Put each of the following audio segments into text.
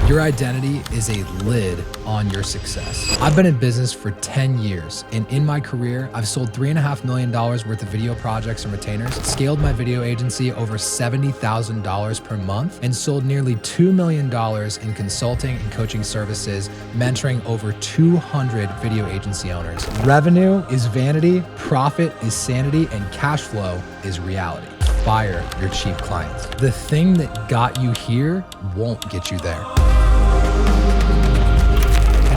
Your identity is a lid on your success. I've been in business for 10 years, and in my career, I've sold $3.5 million worth of video projects and retainers, scaled my video agency over $70,000 per month, and sold nearly $2 million in consulting and coaching services, mentoring over 200 video agency owners. Revenue is vanity, profit is sanity, and cash flow is reality. Fire your cheap clients. The thing that got you here won't get you there.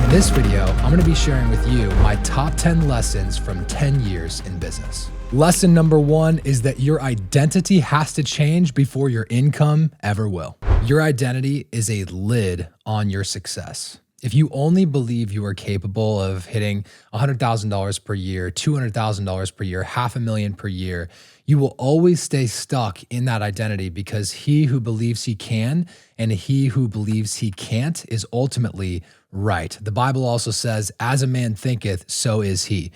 In this video, I'm going to be sharing with you my top 10 lessons from 10 years in business. Lesson number 1 is that your identity has to change before your income ever will. Your identity is a lid on your success. If you only believe you are capable of hitting $100,000 per year, $200,000 per year, $500,000 per year, you will always stay stuck in that identity because he who believes he can and he who believes he can't is ultimately right. The Bible also says, as a man thinketh, so is he.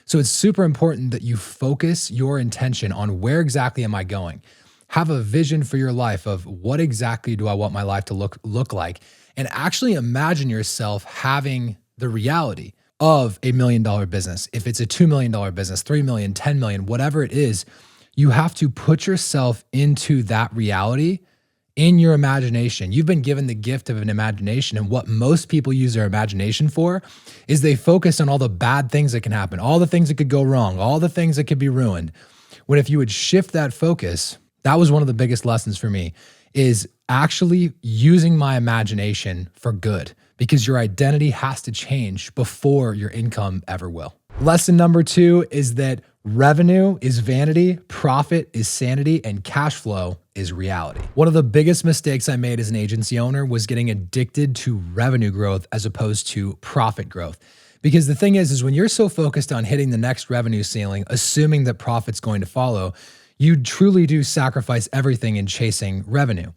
So it's super important that you focus your intention on where exactly am I going? Have a vision for your life of what exactly do I want my life to look like? And actually imagine yourself having the reality of $1 million business. If it's a $2 million business, 3 million, 10 million, whatever it is, you have to put yourself into that reality in your imagination. You've been given the gift of an imagination, and what most people use their imagination for is they focus on all the bad things that can happen, all the things that could go wrong, all the things that could be ruined. When if you would shift that focus, that was one of the biggest lessons for me, is actually using my imagination for good, because your identity has to change before your income ever will. Lesson number 2 is that revenue is vanity, profit is sanity, and cash flow is reality. One of the biggest mistakes I made as an agency owner was getting addicted to revenue growth as opposed to profit growth. Because the thing is when you're so focused on hitting the next revenue ceiling, assuming that profit's going to follow, you truly do sacrifice everything in chasing revenue.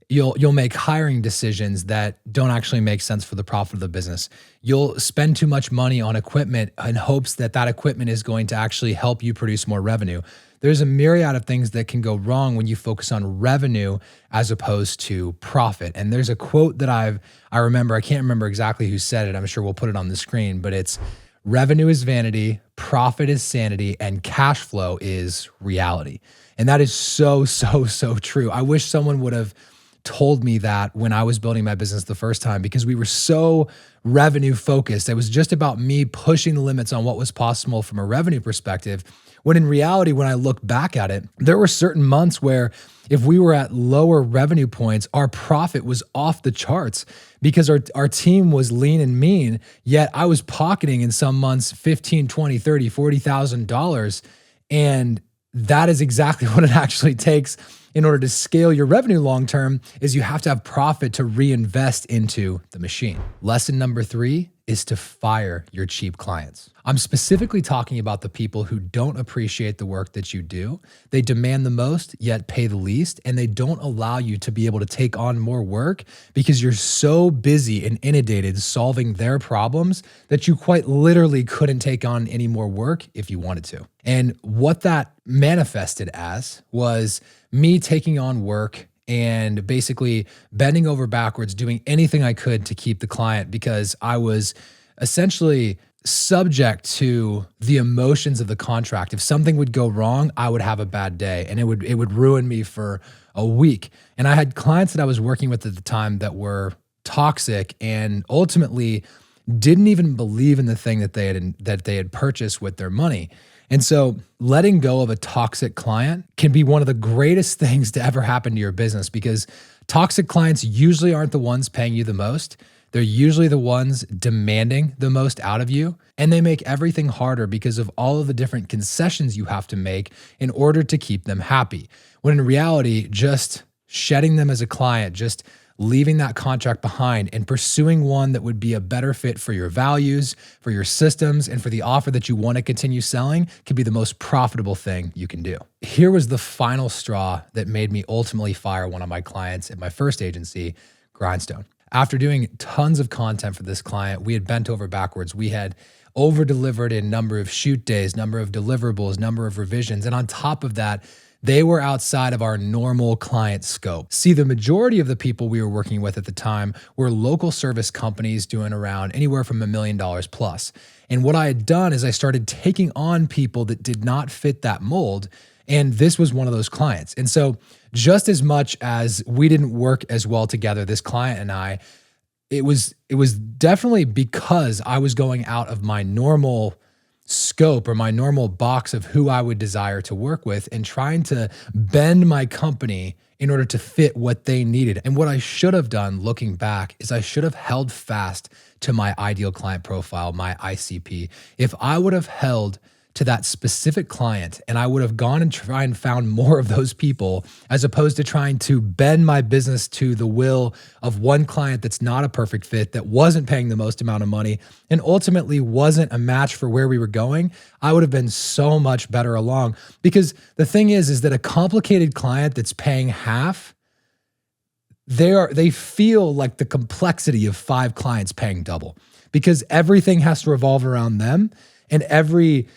You'll make hiring decisions that don't actually make sense for the profit of the business. You'll spend too much money on equipment in hopes that that equipment is going to actually help you produce more revenue. There's a myriad of things that can go wrong when you focus on revenue as opposed to profit. And there's a quote that I remember, I can't remember exactly who said it. I'm sure we'll put it on the screen, but it's revenue is vanity, profit is sanity, and cash flow is reality. And that is so true. I wish someone would have told me that when I was building my business the first time, because we were so revenue focused. It was just about me pushing the limits on what was possible from a revenue perspective. When in reality, when I look back at it, there were certain months where if we were at lower revenue points, our profit was off the charts because our team was lean and mean, yet I was pocketing in some months $15,000, $20,000, $30,000, $40,000. And that is exactly what it actually takes in order to scale your revenue long-term, is you have to have profit to reinvest into the machine. Lesson number 3 is to fire your cheap clients. I'm specifically talking about the people who don't appreciate the work that you do. They demand the most, yet pay the least, and they don't allow you to be able to take on more work because you're so busy and inundated solving their problems that you quite literally couldn't take on any more work if you wanted to. And what that manifested as was me taking on work and basically bending over backwards, doing anything I could to keep the client, because I was essentially subject to the emotions of the contract. If something would go wrong, I would have a bad day and it would ruin me for a week. And I had clients that I was working with at the time that were toxic and ultimately didn't even believe in the thing that they had purchased with their money. And so letting go of a toxic client can be one of the greatest things to ever happen to your business, because toxic clients usually aren't the ones paying you the most. They're usually the ones demanding the most out of you, and they make everything harder because of all of the different concessions you have to make in order to keep them happy. When in reality, just shedding them as a client, just leaving that contract behind and pursuing one that would be a better fit for your values, for your systems, and for the offer that you want to continue selling could be the most profitable thing you can do. Here was the final straw that made me ultimately fire one of my clients at my first agency, Grindstone. After doing tons of content for this client, we had bent over backwards. We had over-delivered in number of shoot days, number of deliverables, number of revisions. And on top of that, They were outside of our normal client scope. See, the majority of the people we were working with at the time were local service companies doing around anywhere from $1 million plus. And what I had done is I started taking on people that did not fit that mold. And this was one of those clients. And so just as much as we didn't work as well together, this client and I, it was definitely because I was going out of my normal scope or my normal box of who I would desire to work with and trying to bend my company in order to fit what they needed. And what I should have done looking back is I should have held fast to my ideal client profile, my ICP. If I would have held to that specific client and I would have gone and tried and found more of those people as opposed to trying to bend my business to the will of one client that's not a perfect fit, that wasn't paying the most amount of money and ultimately wasn't a match for where we were going, I would have been so much better along. Because the thing is that a complicated client that's paying half, they feel like the complexity of 5 clients paying double because everything has to revolve around them, and every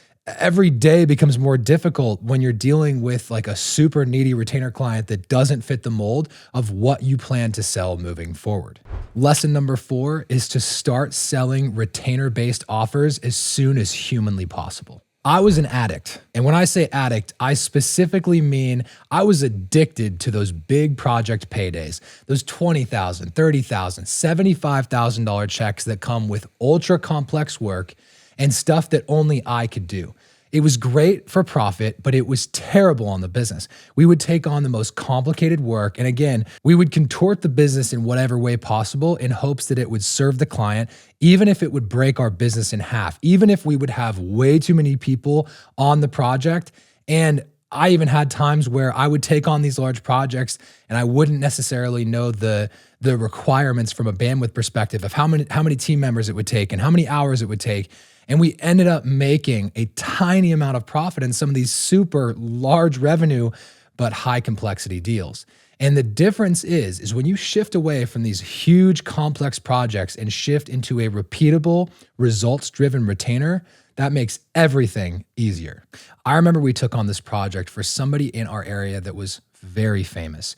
day becomes more difficult when you're dealing with like a super needy retainer client that doesn't fit the mold of what you plan to sell moving forward. Lesson number 4 is to start selling retainer-based offers as soon as humanly possible. I was an addict. And when I say addict, I specifically mean I was addicted to those big project paydays, those $20,000, $30,000, $75,000 checks that come with ultra complex work and stuff that only I could do. It was great for profit, but it was terrible on the business. We would take on the most complicated work. And again, we would contort the business in whatever way possible in hopes that it would serve the client, even if it would break our business in half, even if we would have way too many people on the project. And I even had times where I would take on these large projects and I wouldn't necessarily know the requirements from a bandwidth perspective of how many team members it would take and how many hours it would take. And we ended up making a tiny amount of profit in some of these super large revenue, but high complexity deals. And the difference is when you shift away from these huge complex projects and shift into a repeatable, results-driven retainer, that makes everything easier. I remember we took on this project for somebody in our area that was very famous.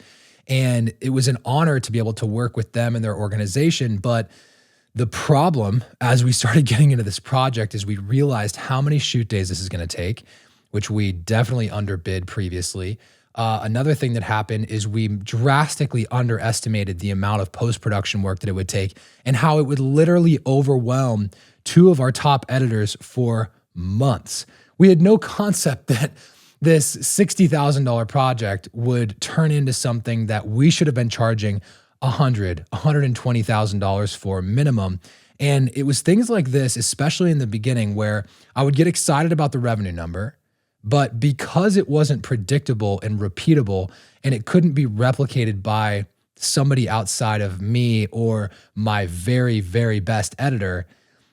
And it was an honor to be able to work with them and their organization, but the problem as we started getting into this project is we realized how many shoot days this is going to take, which we definitely underbid previously. Another thing that happened is we drastically underestimated the amount of post-production work that it would take and how it would literally overwhelm 2 of our top editors for months. We had no concept that this $60,000 project would turn into something that we should have been charging $120,000 for minimum. And it was things like this, especially in the beginning, where I would get excited about the revenue number, but because it wasn't predictable and repeatable and it couldn't be replicated by somebody outside of me or my very, very best editor,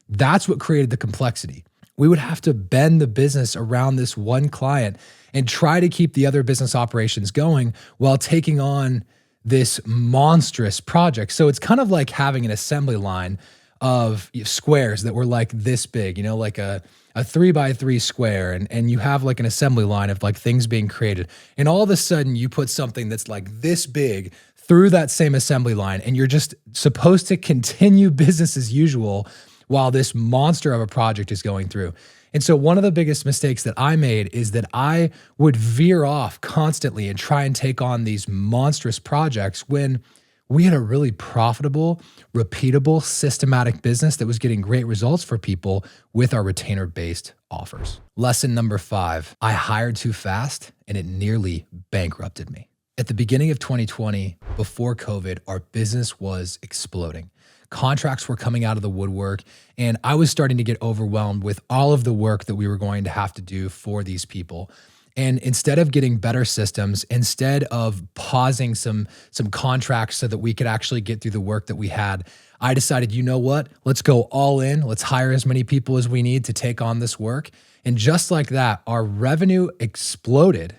that's what created the complexity. We would have to bend the business around this one client and try to keep the other business operations going while taking on this monstrous project. So it's kind of like having an assembly line of squares that were like this big, like a 3x3 square. And you have like an assembly line of like things being created. And all of a sudden you put something that's like this big through that same assembly line. And you're just supposed to continue business as usual while this monster of a project is going through. And so one of the biggest mistakes that I made is that I would veer off constantly and try and take on these monstrous projects when we had a really profitable, repeatable, systematic business that was getting great results for people with our retainer-based offers. Lesson number 5, I hired too fast and it nearly bankrupted me. At the beginning of 2020, before COVID, our business was exploding. Contracts were coming out of the woodwork, and I was starting to get overwhelmed with all of the work that we were going to have to do for these people. And instead of getting better systems, instead of pausing some contracts so that we could actually get through the work that we had, I decided, you know what? Let's go all in. Let's hire as many people as we need to take on this work. And just like that, our revenue exploded,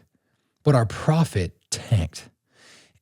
but our profit tanked.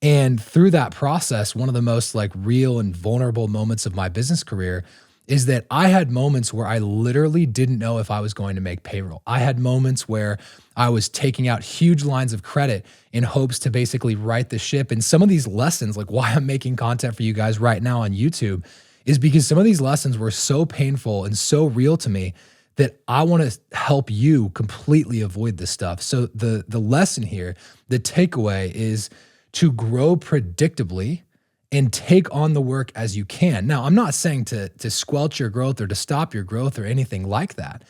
And through that process, one of the most like real and vulnerable moments of my business career is that I had moments where I literally didn't know if I was going to make payroll. I had moments where I was taking out huge lines of credit in hopes to basically right the ship. And some of these lessons, like why I'm making content for you guys right now on YouTube, is because some of these lessons were so painful and so real to me that I want to help you completely avoid this stuff. So the lesson here, the takeaway is to grow predictably and take on the work as you can. Now, I'm not saying to squelch your growth or to stop your growth or anything like that,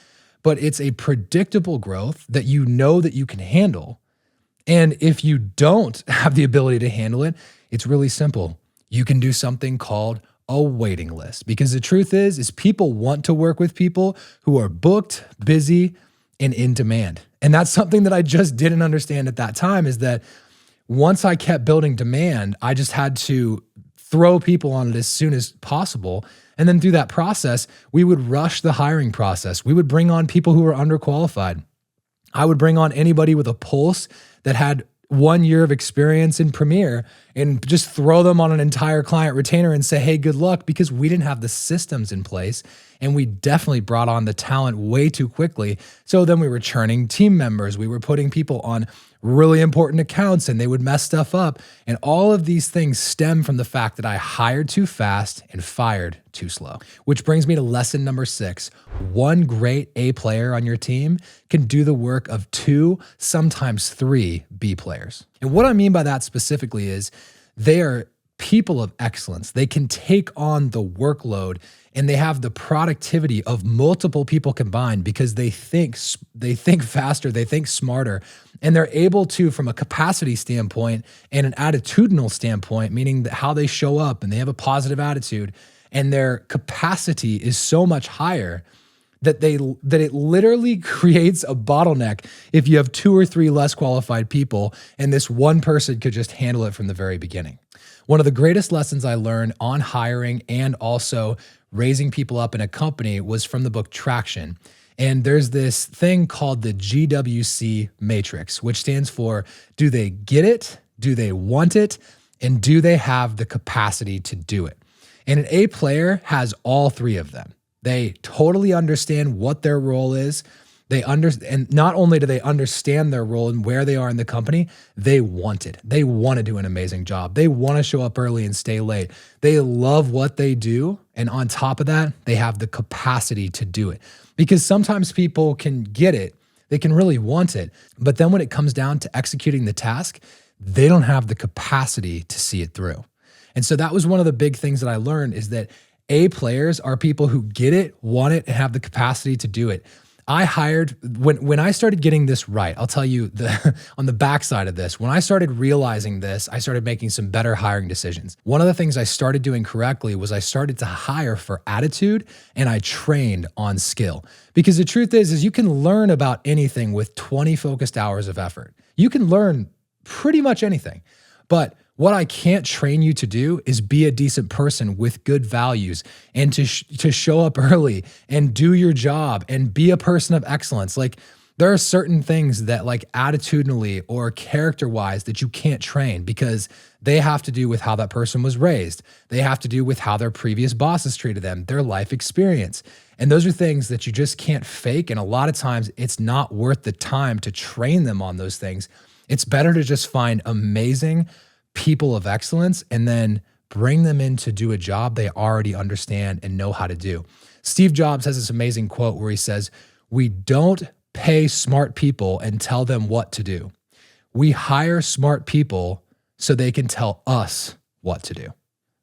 but it's a predictable growth that you know that you can handle. And if you don't have the ability to handle it, it's really simple. You can do something called a waiting list, because the truth is people want to work with people who are booked, busy, and in demand. And that's something that I just didn't understand at that time, is that once I kept building demand, I just had to throw people on it as soon as possible. And then through that process, we would rush the hiring process. We would bring on people who were underqualified. I would bring on anybody with a pulse that had 1 year of experience in Premiere and just throw them on an entire client retainer and say, hey, good luck, because we didn't have the systems in place. And we definitely brought on the talent way too quickly. So then we were churning team members. We were putting people on really important accounts and they would mess stuff up. And all of these things stem from the fact that I hired too fast and fired too slow. Which brings me to lesson number 6. One great A player on your team can do the work of 2, sometimes 3 B players. And what I mean by that specifically is they are people of excellence. They can take on the workload and they have the productivity of multiple people combined because they think faster, they think smarter, and they're able to, from a capacity standpoint and an attitudinal standpoint, meaning that how they show up and they have a positive attitude, and their capacity is so much higher that it literally creates a bottleneck if you have 2 or 3 less qualified people and this one person could just handle it from the very beginning. One of the greatest lessons I learned on hiring and also raising people up in a company was from the book Traction. And there's this thing called the GWC matrix, which stands for, do they get it? Do they want it? And do they have the capacity to do it? And an A player has all 3 of them. They totally understand what their role is. And not only do they understand their role and where they are in the company, they want it. They want to do an amazing job. They want to show up early and stay late. They love what they do. And on top of that, they have the capacity to do it. Because sometimes people can get it, they can really want it. But then when it comes down to executing the task, they don't have the capacity to see it through. And so that was one of the big things that I learned, is that A players are people who get it, want it, and have the capacity to do it. I hired, when I started getting this right, I'll tell you on the backside of this, when I started realizing this, I started making some better hiring decisions. One of the things I started doing correctly was I started to hire for attitude and I trained on skill. Because the truth is you can learn about anything with 20 focused hours of effort. You can learn pretty much anything, but what I can't train you to do is be a decent person with good values and to show up early and do your job and be a person of excellence. Like, there are certain things that, like, attitudinally or character-wise, that you can't train because they have to do with how that person was raised. They have to do with how their previous bosses treated them, their life experience. And those are things that you just can't fake. And a lot of times it's not worth the time to train them on those things. It's better to just find amazing people of excellence and then bring them in to do a job they already understand and know how to do. Steve Jobs has this amazing quote where he says, "We don't pay smart people and tell them what to do. We hire smart people so they can tell us what to do."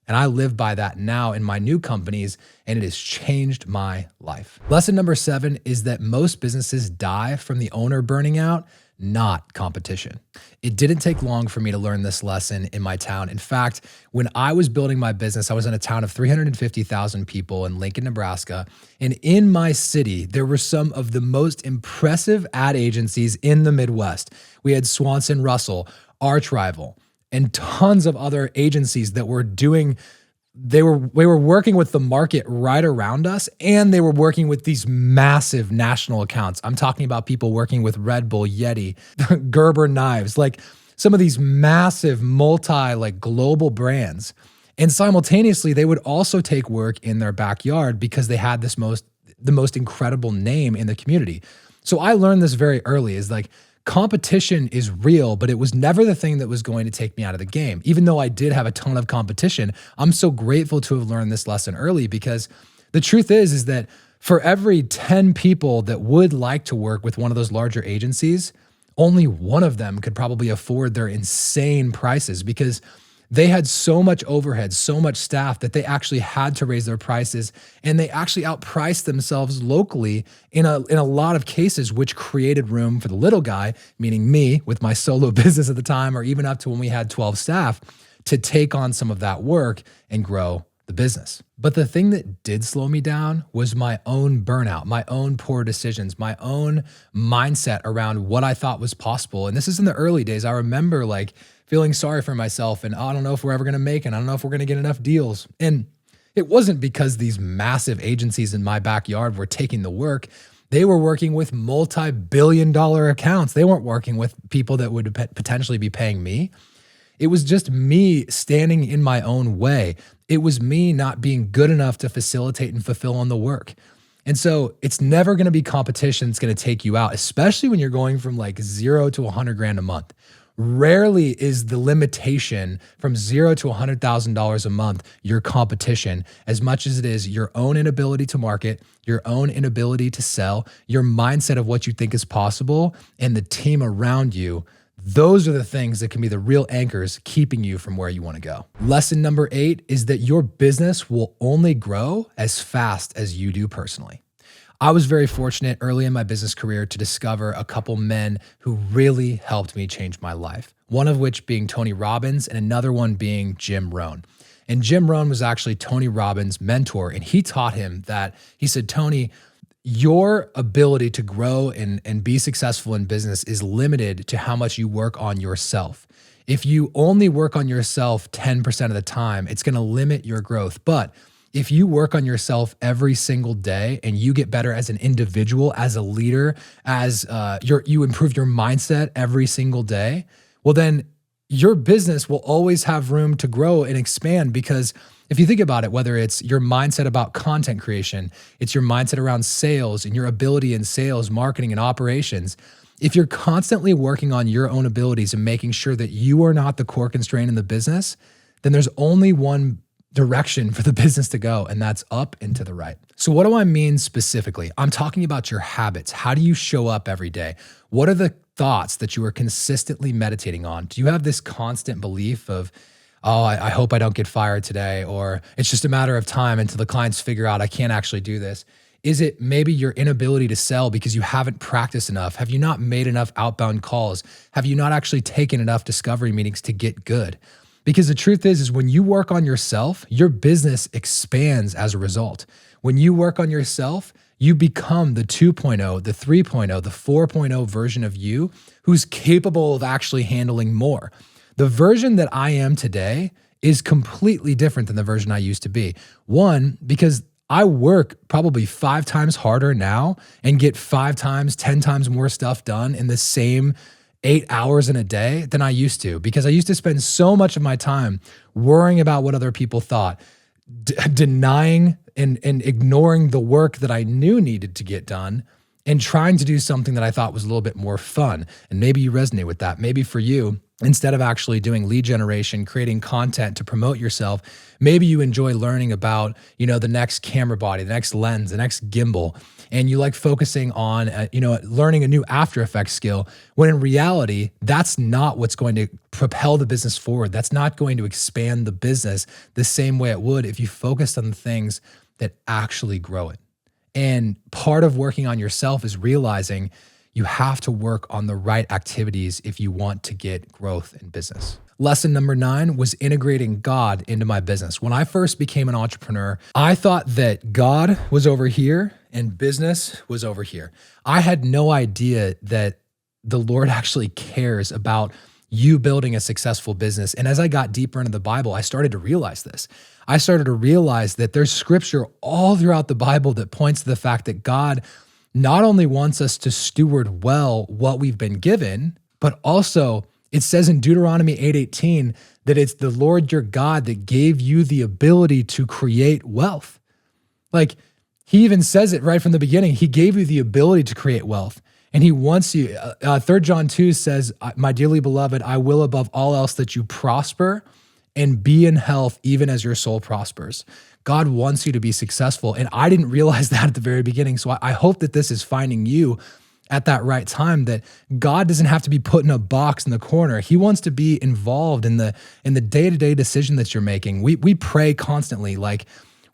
And I live by that now in my new companies, and it has changed my life. Lesson number 7 is that most businesses die from the owner burning out, not competition. It didn't take long for me to learn this lesson in my town. In fact, when I was building my business, I was in a town of 350,000 people in Lincoln, Nebraska. And in my city, there were some of the most impressive ad agencies in the Midwest. We had Swanson Russell, Arch Rival, and tons of other agencies that were doing, we were working with the market right around us, and they were working with these massive national accounts. I'm talking about people working with Red Bull, Yeti, Gerber knives, like some of these massive global brands. And simultaneously, they would also take work in their backyard because they had the most incredible name in the community. So I learned this very early is like competition is real, but it was never the thing that was going to take me out of the game. Even though I did have a ton of competition, I'm so grateful to have learned this lesson early because the truth is that for every 10 people that would like to work with one of those larger agencies, only one of them could probably afford their insane prices because they had so much overhead, so much staff that they actually had to raise their prices, and they actually outpriced themselves locally in a lot of cases, which created room for the little guy, meaning me with my solo business at the time, or even up to when we had 12 staff, to take on some of that work and grow the business. But the thing that did slow me down was my own burnout, my own poor decisions, my own mindset around what I thought was possible. And this is in the early days. I remember like feeling sorry for myself and I don't know if we're ever going to make it. I don't know if we're going to get enough deals. And it wasn't because these massive agencies in my backyard were taking the work. They were working with multi-billion-dollar accounts. They weren't working with people that would potentially be paying me. It was just me standing in my own way. It was me not being good enough to facilitate and fulfill on the work. And so it's never going to be competition that's going to take you out, especially when you're going from like 0 to 100 grand a month. Rarely is the limitation from 0 to $100,000 a month your competition as much as it is your own inability to market, your own inability to sell, your mindset of what you think is possible, and the team around you. Those are the things that can be the real anchors keeping you from where you want to go. Lesson number 8 is that your business will only grow as fast as you do personally. I was very fortunate early in my business career to discover a couple men who really helped me change my life. One of which being Tony Robbins and another one being Jim Rohn. And Jim Rohn was actually Tony Robbins' mentor. And he taught him that, he said, Tony, your ability to grow and be successful in business is limited to how much you work on yourself. If you only work on yourself 10% of the time, it's going to limit your growth. But if you work on yourself every single day and you get better as an individual, as a leader, as you improve your mindset every single day, well, then your business will always have room to grow and expand. Because if you think about it, whether it's your mindset about content creation, it's your mindset around sales and your ability in sales, marketing, and operations, if you're constantly working on your own abilities and making sure that you are not the core constraint in the business, then there's only one direction for the business to go, and that's up and to the right. So what do I mean specifically? I'm talking about your habits. How do you show up every day? What are the thoughts that you are consistently meditating on? Do you have this constant belief of, oh, I hope I don't get fired today, or it's just a matter of time until the clients figure out I can't actually do this? Is it maybe your inability to sell because you haven't practiced enough? Have you not made enough outbound calls? Have you not actually taken enough discovery meetings to get good? Because the truth is when you work on yourself, your business expands as a result. When you work on yourself, you become the 2.0, the 3.0, the 4.0 version of you who's capable of actually handling more. The version that I am today is completely different than the version I used to be. One, because I work probably 5 times harder now and get 5 times, 10 times more stuff done in the same 8 hours in a day than I used to, because I used to spend so much of my time worrying about what other people thought, denying and ignoring the work that I knew needed to get done, and trying to do something that I thought was a little bit more fun. And maybe you resonate with that. Maybe for you, instead of actually doing lead generation, creating content to promote yourself, maybe you enjoy learning about, the next camera body, the next lens, the next gimbal, and you like focusing on, learning a new After Effects skill, when in reality, that's not what's going to propel the business forward. That's not going to expand the business the same way it would if you focused on the things that actually grow it. And part of working on yourself is realizing you have to work on the right activities if you want to get growth in business. Lesson number 9 was integrating God into my business. When I first became an entrepreneur, I thought that God was over here and business was over here. I had no idea that the Lord actually cares about you building a successful business. And as I got deeper into the Bible, I started to realize this. I started to realize that there's scripture all throughout the Bible that points to the fact that God not only wants us to steward well what we've been given, but also it says in Deuteronomy 8:18 that it's the Lord your God that gave you the ability to create wealth. Like, he even says it right from the beginning. He gave you the ability to create wealth. And he wants you, 3 John 2 says, my dearly beloved, I will above all else that you prosper and be in health even as your soul prospers. God wants you to be successful. And I didn't realize that at the very beginning. So I hope that this is finding you at that right time, that God doesn't have to be put in a box in the corner. He wants to be involved in the day-to-day decision that you're making. We pray constantly. Like,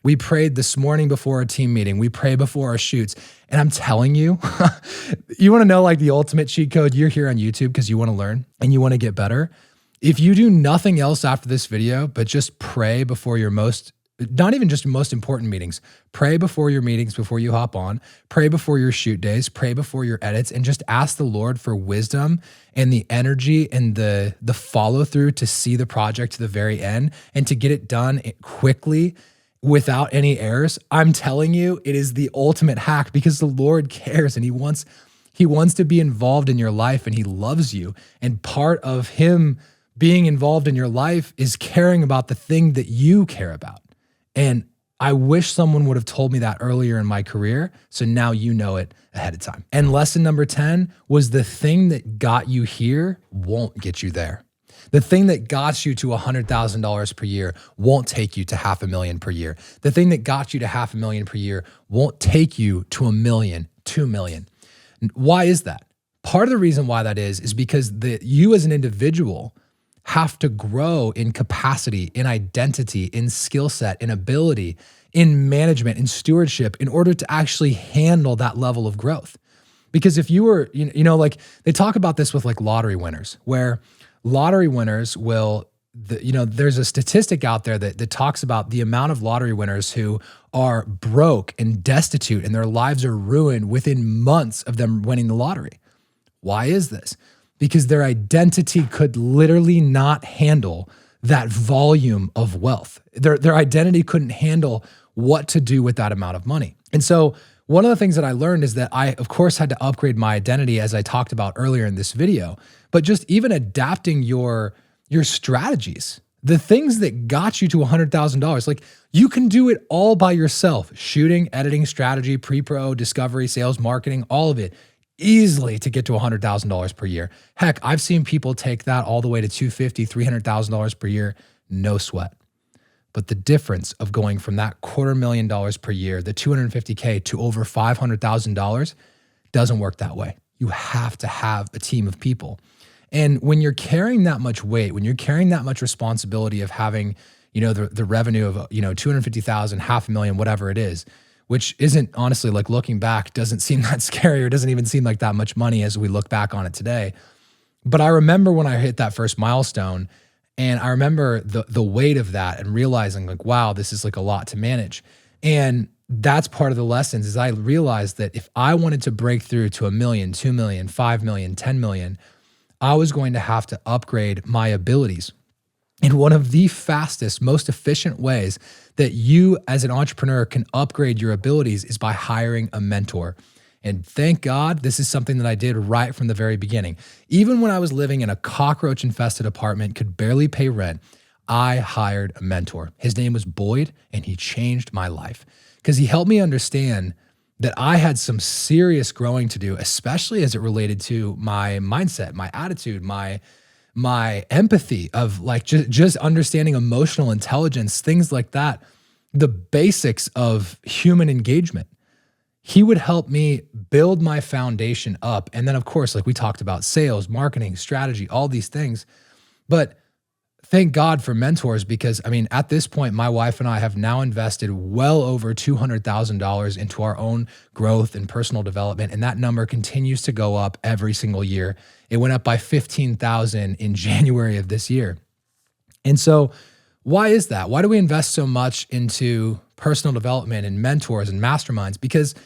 we prayed this morning before a team meeting. We pray before our shoots. And I'm telling you, you want to know like the ultimate cheat code? You're here on YouTube because you want to learn and you want to get better. If you do nothing else after this video, but just pray before your not even just most important meetings, pray before your meetings, before you hop on, pray before your shoot days, pray before your edits, and just ask the Lord for wisdom and the energy and the follow through to see the project to the very end and to get it done quickly without any errors. I'm telling you, it is the ultimate hack because the Lord cares and he wants to be involved in your life and he loves you. And part of him being involved in your life is caring about the thing that you care about. And I wish someone would have told me that earlier in my career. So now you know it ahead of time. And lesson number 10 was the thing that got you here won't get you there. The thing that got you to $100,000 per year won't take you to $500,000 per year. The thing that got you to $500,000 per year won't take you to $1 million, $2 million. Why is that? Part of the reason why that is because you as an individual have to grow in capacity, in identity, in skill set, in ability, in management, in stewardship in order to actually handle that level of growth. Because if you were, like they talk about this with like lottery winners, where lottery winners will, there's a statistic out there that talks about the amount of lottery winners who are broke and destitute and their lives are ruined within months of them winning the lottery. Why is this? Because their identity could literally not handle that volume of wealth. Their identity couldn't handle what to do with that amount of money. And so one of the things that I learned is that I, of course, had to upgrade my identity as I talked about earlier in this video, but just even adapting your strategies, the things that got you to $100,000, like you can do it all by yourself, shooting, editing, strategy, pre-pro, discovery, sales, marketing, all of it, easily to get to $100,000 per year. Heck, I've seen people take that all the way to $250,000, $300,000 per year, no sweat. But the difference of going from that $250,000 per year, the $250K to over $500,000 doesn't work that way. You have to have a team of people. And when you're carrying that much weight, when you're carrying that much responsibility of having, the revenue of, $250,000, $500,000, whatever it is, which isn't honestly, like looking back, doesn't seem that scary or doesn't even seem like that much money as we look back on it today. But I remember when I hit that first milestone and I remember the weight of that and realizing like, wow, this is like a lot to manage. And that's part of the lessons is I realized that if I wanted to break through to $1 million, $2 million, $5 million, $10 million, I was going to have to upgrade my abilities. And one of the fastest, most efficient ways that you as an entrepreneur can upgrade your abilities is by hiring a mentor. And thank God, this is something that I did right from the very beginning. Even when I was living in a cockroach-infested apartment, could barely pay rent, I hired a mentor. His name was Boyd, and he changed my life because he helped me understand that I had some serious growing to do, especially as it related to my mindset, my attitude, my empathy of like just understanding emotional intelligence, things like that, the basics of human engagement. He would help me build my foundation up. And then of course, like we talked about sales, marketing, strategy, all these things. But thank God for mentors because at this point, my wife and I have now invested well over $200,000 into our own growth and personal development. And that number continues to go up every single year. It went up by 15,000 in January of this year. And so why is that? Why do we invest so much into personal development and mentors and masterminds? Because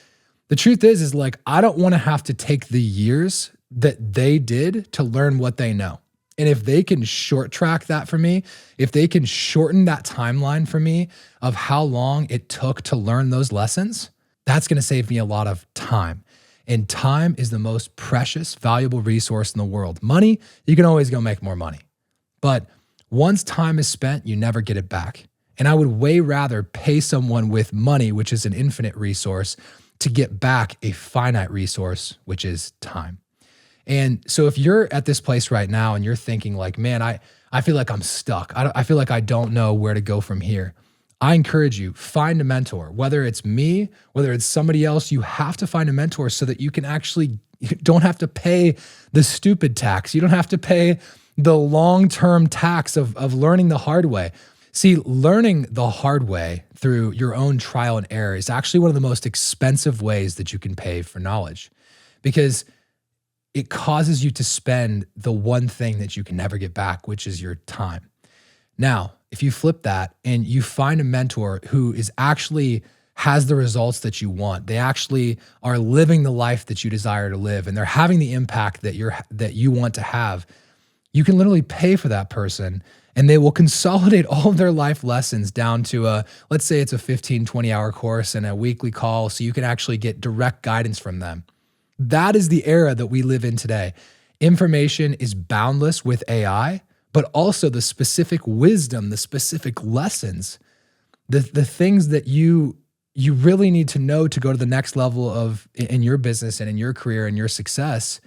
the truth is like, I don't want to have to take the years that they did to learn what they know. And if they can short track that for me, if they can shorten that timeline for me of how long it took to learn those lessons, that's going to save me a lot of time. And time is the most precious, valuable resource in the world. Money, you can always go make more money. But Once time is spent, you never get it back. And I would way rather pay someone with money, which is an infinite resource, to get back a finite resource, which is time. And so if you're at this place right now and you're thinking like, man, I feel like I'm stuck. I feel like I don't know where to go from here. I encourage you, find a mentor, whether it's me, whether it's somebody else, you have to find a mentor so that you can actually, you don't have to pay the stupid tax. You don't have to pay the long-term tax of learning the hard way. See, learning the hard way through your own trial and error is actually one of the most expensive ways that you can pay for knowledge, because it causes you to spend the one thing that you can never get back, which is your time. Now, if you flip that and you find a mentor who is actually has the results that you want, they actually are living the life that you desire to live, and they're having the impact that you want to have, you can literally pay for that person and they will consolidate all of their life lessons down to let's say it's a 15, 20-hour course and a weekly call so you can actually get direct guidance from them. That is the era that we live in today. Information is boundless with AI, but also the specific wisdom, the specific lessons, the things that you really need to know to go to the next level of in your business and in your career and your success.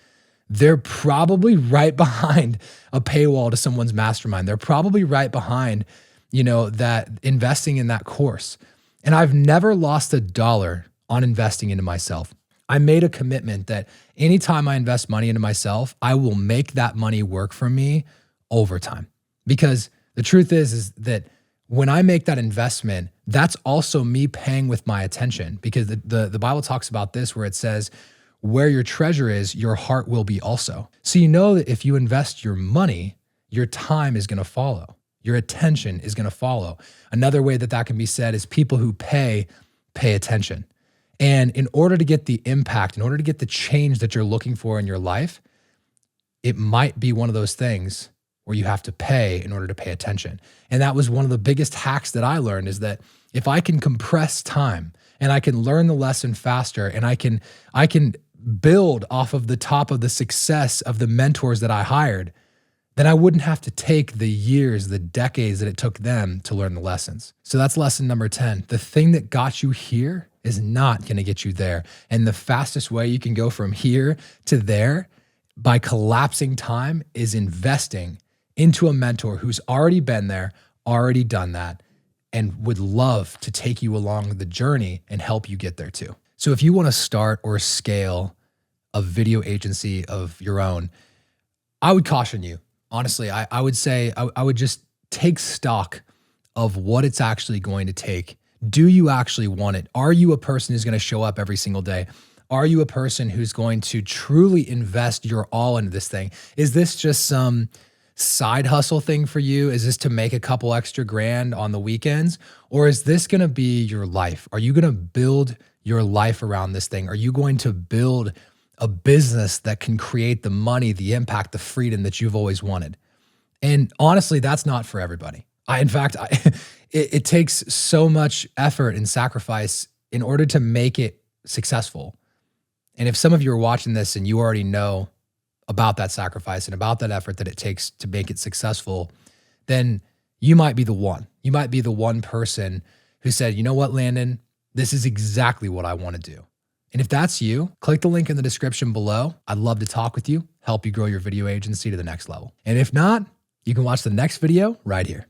They're probably right behind a paywall to someone's mastermind. They're probably right behind, that investing in that course. And I've never lost a dollar on investing into myself. I made a commitment that anytime I invest money into myself, I will make that money work for me over time. Because the truth is that when I make that investment, that's also me paying with my attention, because the Bible talks about this where it says, where your treasure is, your heart will be also. So you know that if you invest your money, your time is going to follow. Your attention is going to follow. Another way that can be said is people who pay attention. And in order to get the impact, in order to get the change that you're looking for in your life, it might be one of those things where you have to pay in order to pay attention. And that was one of the biggest hacks that I learned, is that if I can compress time and I can learn the lesson faster and I can build off of the top of the success of the mentors that I hired, then I wouldn't have to take the years, the decades that it took them to learn the lessons. So that's lesson number 10. The thing that got you here is not going to get you there. And the fastest way you can go from here to there by collapsing time is investing into a mentor who's already been there, already done that, and would love to take you along the journey and help you get there too. So if you want to start or scale a video agency of your own, I would caution you. Honestly, I would say I would just take stock of what it's actually going to take. Do you actually want it? Are you a person who's going to show up every single day? Are you a person who's going to truly invest your all into this thing? Is this just some side hustle thing for you? Is this to make a couple extra grand on the weekends? Or is this going to be your life? Are you going to build your life around this thing? Are you going to build a business that can create the money, the impact, the freedom that you've always wanted? And honestly, that's not for everybody. It takes so much effort and sacrifice in order to make it successful. And if some of you are watching this and you already know about that sacrifice and about that effort that it takes to make it successful, then you might be the one. You might be the one person who said, you know what, Landon, this is exactly what I want to do. And if that's you, click the link in the description below. I'd love to talk with you, help you grow your video agency to the next level. And if not, you can watch the next video right here.